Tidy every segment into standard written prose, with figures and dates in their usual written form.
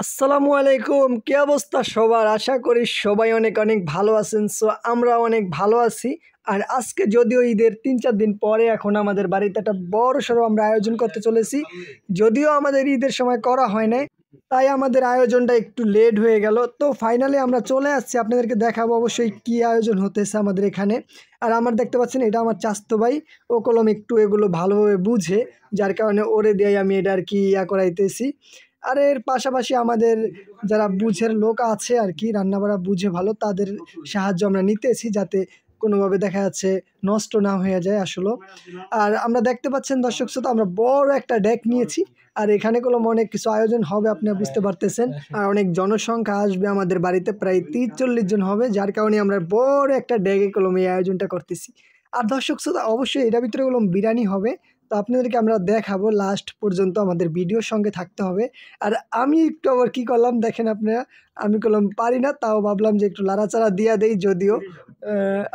আসসালামু আলাইকুম, কি অবস্থা সবার? আশা করি সবাই অনেক অনেক ভালো আছেন। সো আমরা অনেক ভালো আছি। আর আজকে যদিও ঈদের ৩-৪ দিন পরে এখন আমাদের বাড়িতে একটা বড় সড়ো আমরা আয়োজন করতে চলেছি। যদিও আমাদের ঈদের সময় করা হয় নাই, তাই আমাদের আয়োজনটা একটু লেট হয়ে গেল। তো ফাইনালি আমরা চলে আসছি, আপনাদেরকে দেখাবো অবশ্যই কি আয়োজন হতেছে আমাদের এখানে। আর আমার দেখতে পাচ্ছেন এটা আমার চাচাতো ভাই, ও কলম একটু এগুলো ভালোভাবে বুঝে, যার কারণে ওরে দিয়ে আমি এটা আর কি করাইতেছি। আর এর পাশাপাশি আমাদের যারা বুঝের লোক আছে আর কি, রান্নাবাড়া বুঝে ভালো, তাদের সাহায্য আমরা নিতেছি যাতে কোনোভাবে দেখা যাচ্ছে নষ্ট না হয়ে যায় আসলে। আর আমরা দেখতে পাচ্ছেন দর্শক শ্রোতা, আমরা বড় একটা ডেক নিয়েছি। আর এখানে কোনো অনেক কিছু আয়োজন হবে, আপনারা বুঝতে পারতেছেন। আর অনেক জনসংখ্যা আসবে আমাদের বাড়িতে, প্রায় 30-40 জন হবে, যার কারণে আমরা বড় একটা ডেকে কলম এই আয়োজনটা করতেছি। আর দর্শক শ্রোতা অবশ্যই এটার ভিতরে কলম বিরিয়ানি হবে। তো আপনাদেরকে আমরা দেখাবো, লাস্ট পর্যন্ত আমাদের ভিডিওর সঙ্গে থাকতে হবে। আর আমি একটু আবার কী করলাম দেখেন আপনারা, আমি কলম পারি না, তাও ভাবলাম যে একটু লাড়াচাড়া দিয়া দেই। যদিও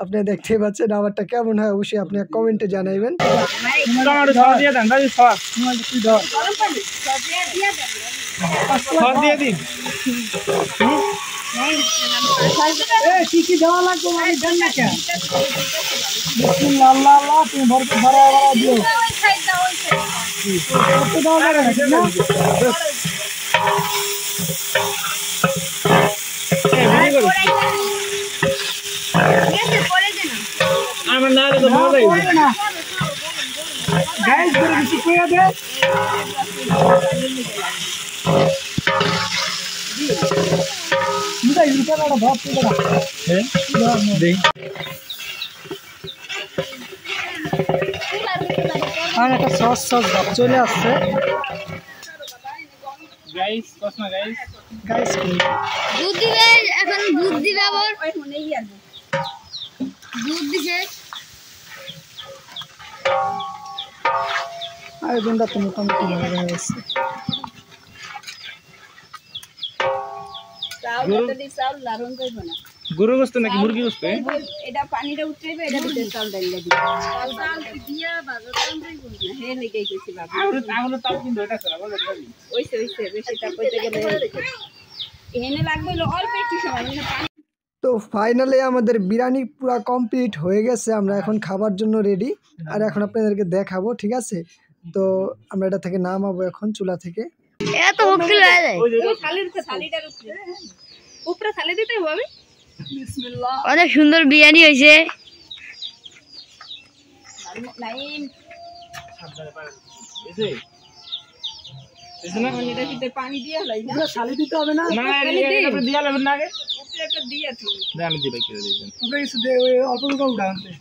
আপনারা দেখতেই পাচ্ছেন আমারটা কেমন হয়, অবশ্যই আপনারা কমেন্টে জানাইবেন। কি কি দেওয়া লাগবে আমি জানি না কেন। আল্লাহ আল্লাহ, তুমি ভরপুর ভরা ভরা দিও। দেওয়া যাবে না আমার না তো ভালো লাগে না। গাইস করে কিছু কইয়া দে। মুদাই লিটারটা ভাব তুই না। হ্যাঁ দেই। আর একটা সস ভাব চলে আসছে। গাইস কসমা গাইস গাইস দুধ দিবে, এখন দুধ দিবে আবার ওই মনেই আর দুধ দিছে। আয়োজনটা তো মোটামুটি ভালো হয়ে গেছে। গরু গোস্ত নাকি মুরগি গোস্ত? এটা পানিটা উঠতেইবে, এটা দিতে চাল ডাল দিবি। চাল দিয়া বাজার টাইম কই না, হে নেই কইছি বাবা। আগুলো তাও কিন্তু এটা করা বলে দিবি। ওইছে বেশিটা কইতে গেলে এনে লাগবে অল্প একটু সময় পানি। তো ফাইনালি আমাদের বিরিয়ানি পুরো কমপ্লিট হয়ে গেছে, আমরা এখন খাবার জন্য রেডি। আর এখন আপনাদেরকে দেখাবো, ঠিক আছে? তো আমরা এটা থেকে নামাবো এখন চুলা থেকে। এত হকল হয়ে যায় ওই থালিটার উপরে থালি দিতে হবে। বিসমিল্লাহ, অনেক সুন্দর বিরিয়ানি হইছে। নাইম সাবধানে পারেন এসে এসনা এটা দিতে পানি দিয়া হলাই না, থালি দিতে হবে না। না এটা দিয়া লাগবে না, আগে উপরে একটা দিয়া তুই আমি দিই ভাই করে দিবেন। ওকে কিছু দে, ওই অল্প করে উঠাতে।